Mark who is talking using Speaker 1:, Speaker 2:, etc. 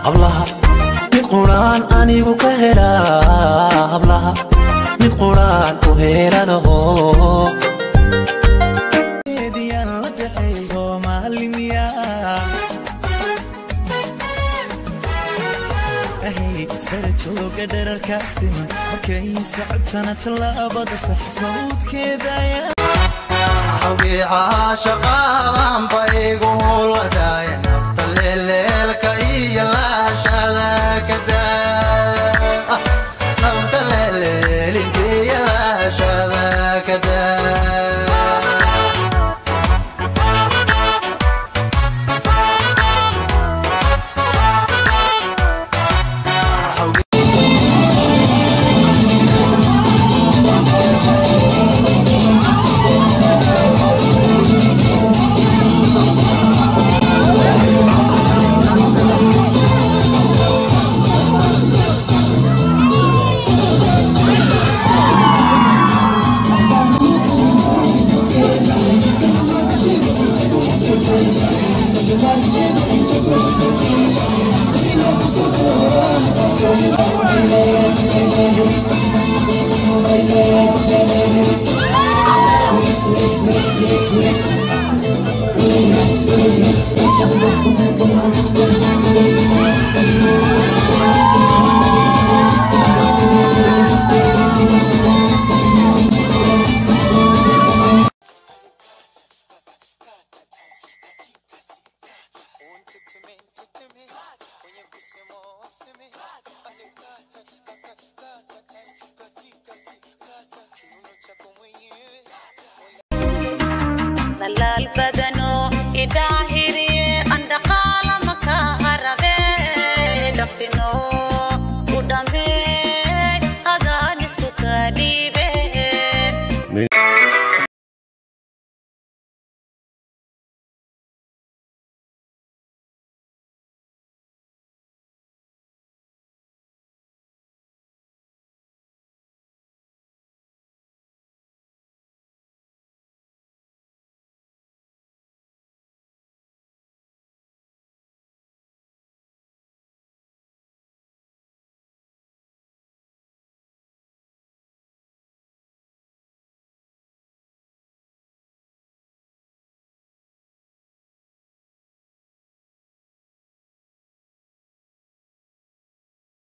Speaker 1: hablaha mid quraan anigu ka helaa hablaha mid quraan u helanaho eediyan la dhaxay Soomaaliya ahay sare jooga dherarka siman markay socotana talaabada sax sawdkeeda حبي عاشقان بيقول داين الليل كي لا شذاك دا نبت الليل كي لا شذاك دا
Speaker 2: When you kiss him, oh, see me.